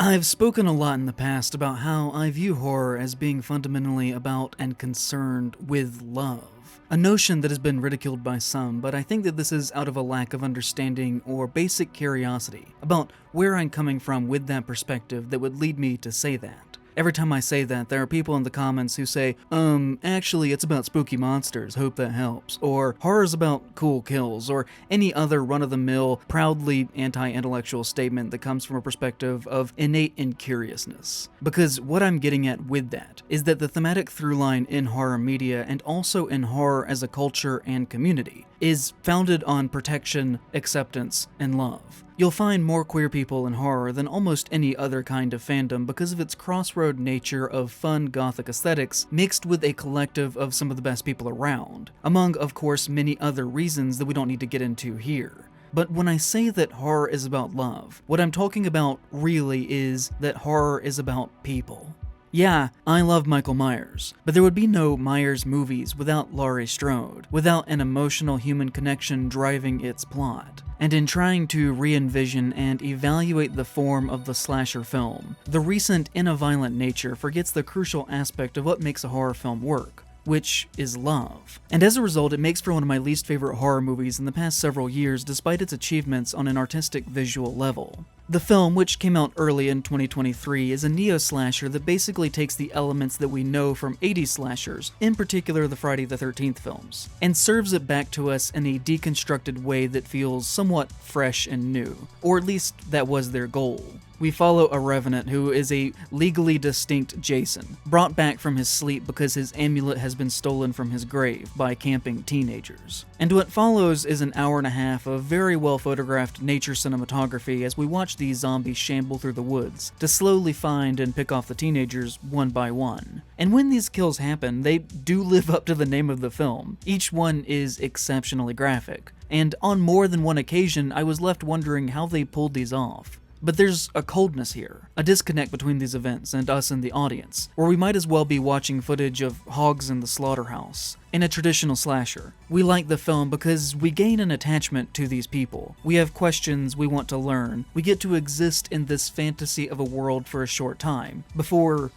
I've spoken a lot in the past about how I view horror as being fundamentally about and concerned with love. A notion that has been ridiculed by some, but I think that this is out of a lack of understanding or basic curiosity about where I'm coming from with that perspective that would lead me to say that. Every time I say that, there are people in the comments who say, actually it's about spooky monsters, hope that helps, or horror's about cool kills, or any other run-of-the-mill, proudly anti-intellectual statement that comes from a perspective of innate incuriousness. Because what I'm getting at with that is that the thematic through-line in horror media, and also in horror as a culture and community, is founded on protection, acceptance, and love. You'll find more queer people in horror than almost any other kind of fandom because of its crossroad nature of fun gothic aesthetics mixed with a collective of some of the best people around, among, of course, many other reasons that we don't need to get into here. But when I say that horror is about love, what I'm talking about really is that horror is about people. Yeah, I love Michael Myers, but there would be no Myers movies without Laurie Strode, without an emotional human connection driving its plot. And in trying to re-envision and evaluate the form of the slasher film, the recent In a Violent Nature forgets the crucial aspect of what makes a horror film work, which is love. And as a result, it makes for one of my least favorite horror movies in the past several years despite its achievements on an artistic visual level. The film, which came out early in 2023, is a neo-slasher that basically takes the elements that we know from 80s slashers, in particular the Friday the 13th films, and serves it back to us in a deconstructed way that feels somewhat fresh and new, or at least that was their goal. We follow a revenant who is a legally distinct Jason, brought back from his sleep because his amulet has been stolen from his grave by camping teenagers. And what follows is an hour and a half of very well photographed nature cinematography as we watch these zombies shamble through the woods to slowly find and pick off the teenagers one by one. And when these kills happen, they do live up to the name of the film. Each one is exceptionally graphic, and on more than one occasion I was left wondering how they pulled these off. But there's a coldness here, a disconnect between these events and us and the audience, where we might as well be watching footage of hogs in the slaughterhouse. In a traditional slasher, we like the film because we gain an attachment to these people. We have questions we want to learn. We get to exist in this fantasy of a world for a short time, before,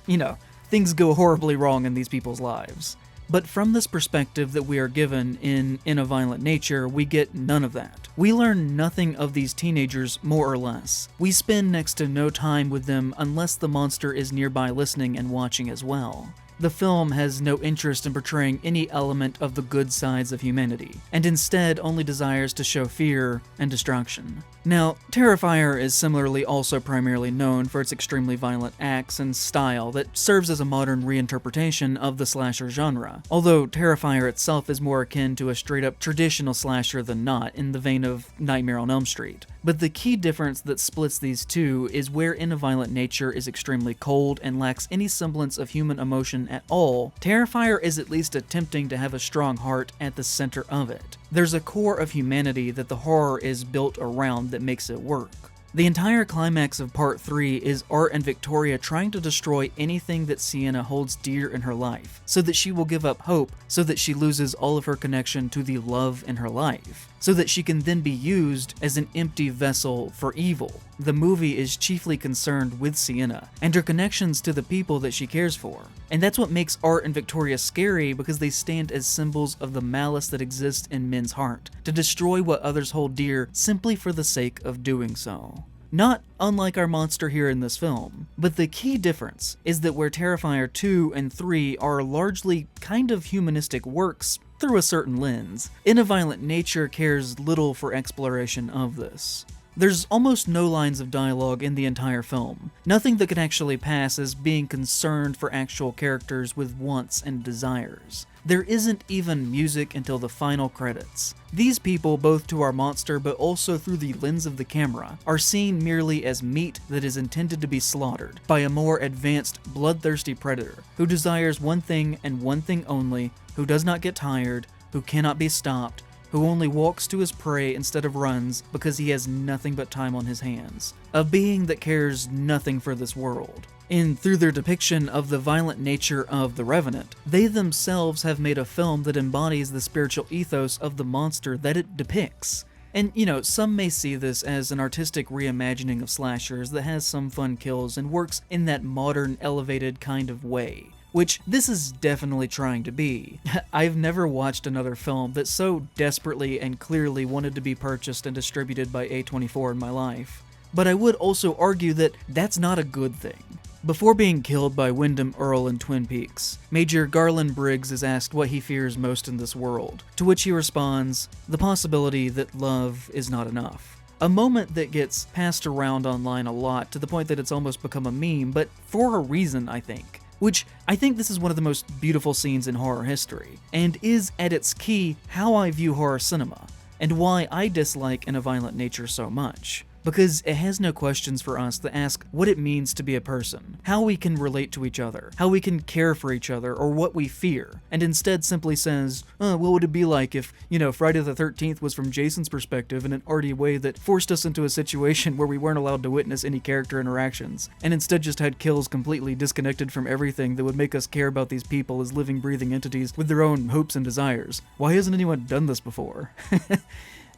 things go horribly wrong in these people's lives. But from this perspective that we are given in a Violent Nature, we get none of that. We learn nothing of these teenagers, more or less. We spend next to no time with them unless the monster is nearby listening and watching as well. The film has no interest in portraying any element of the good sides of humanity, and instead only desires to show fear and destruction. Now, Terrifier is similarly also primarily known for its extremely violent acts and style that serves as a modern reinterpretation of the slasher genre, although Terrifier itself is more akin to a straight-up traditional slasher than not, in the vein of Nightmare on Elm Street. But the key difference that splits these two is where In a Violent Nature is extremely cold and lacks any semblance of human emotion at all, Terrifier is at least attempting to have a strong heart at the center of it. There's a core of humanity that the horror is built around that makes it work. The entire climax of Part 3 is Art and Victoria trying to destroy anything that Sienna holds dear in her life, so that she will give up hope, so that she loses all of her connection to the love in her life, so that she can then be used as an empty vessel for evil. The movie is chiefly concerned with Sienna, and her connections to the people that she cares for. And that's what makes Art and Victoria scary, because they stand as symbols of the malice that exists in men's heart, to destroy what others hold dear simply for the sake of doing so. Not unlike our monster here in this film. But the key difference is that where Terrifier 2 and 3 are largely kind of humanistic works through a certain lens, In a Violent Nature cares little for exploration of this. There's almost no lines of dialogue in the entire film, nothing that could actually pass as being concerned for actual characters with wants and desires. There isn't even music until the final credits. These people, both to our monster but also through the lens of the camera, are seen merely as meat that is intended to be slaughtered by a more advanced, bloodthirsty predator who desires one thing and one thing only, who does not get tired, who cannot be stopped, who only walks to his prey instead of runs because he has nothing but time on his hands. A being that cares nothing for this world. And through their depiction of the violent nature of the Revenant, they themselves have made a film that embodies the spiritual ethos of the monster that it depicts. And, some may see this as an artistic reimagining of slashers that has some fun kills and works in that modern, elevated kind of way. Which this is definitely trying to be. I've never watched another film that so desperately and clearly wanted to be purchased and distributed by A24 in my life. But I would also argue that that's not a good thing. Before being killed by Wyndham Earle in Twin Peaks, Major Garland Briggs is asked what he fears most in this world, to which he responds, the possibility that love is not enough. A moment that gets passed around online a lot to the point that it's almost become a meme, but for a reason, I think. Which, I think this is one of the most beautiful scenes in horror history, and is, at its key, how I view horror cinema, and why I dislike In a Violent Nature so much. Because it has no questions for us that ask what it means to be a person, how we can relate to each other, how we can care for each other, or what we fear, and instead simply says, what would it be like if, Friday the 13th was from Jason's perspective in an arty way that forced us into a situation where we weren't allowed to witness any character interactions, and instead just had kills completely disconnected from everything that would make us care about these people as living, breathing entities with their own hopes and desires. Why hasn't anyone done this before?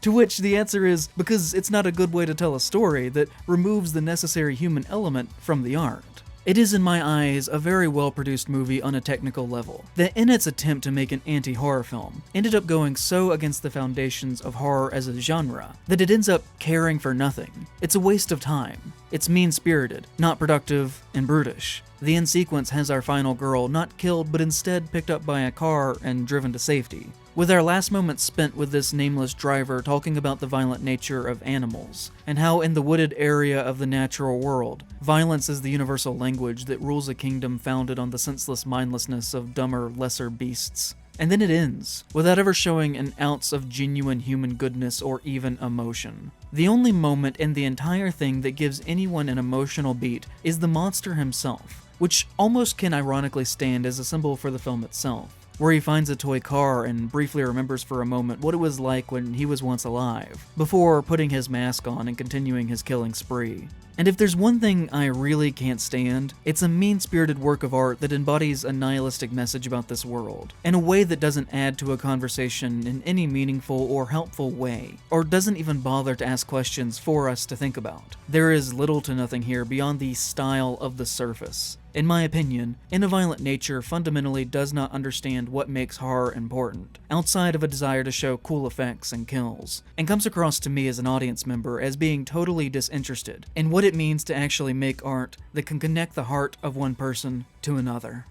To which the answer is, because it's not a good way to tell a story that removes the necessary human element from the art. It is, in my eyes, a very well-produced movie on a technical level, that in its attempt to make an anti-horror film, ended up going so against the foundations of horror as a genre, that it ends up caring for nothing. It's a waste of time. It's mean-spirited, not productive, and brutish. The end sequence has our final girl not killed, but instead picked up by a car and driven to safety. With our last moments spent with this nameless driver talking about the violent nature of animals, and how in the wooded area of the natural world, violence is the universal language that rules a kingdom founded on the senseless mindlessness of dumber, lesser beasts. And then it ends, without ever showing an ounce of genuine human goodness or even emotion. The only moment in the entire thing that gives anyone an emotional beat is the monster himself, which almost can ironically stand as a symbol for the film itself, where he finds a toy car and briefly remembers for a moment what it was like when he was once alive, before putting his mask on and continuing his killing spree. And if there's one thing I really can't stand, it's a mean-spirited work of art that embodies a nihilistic message about this world, in a way that doesn't add to a conversation in any meaningful or helpful way, or doesn't even bother to ask questions for us to think about. There is little to nothing here beyond the style of the surface. In my opinion, In a Violent Nature fundamentally does not understand what makes horror important, outside of a desire to show cool effects and kills, and comes across to me as an audience member as being totally disinterested in what it means to actually make art that can connect the heart of one person to another.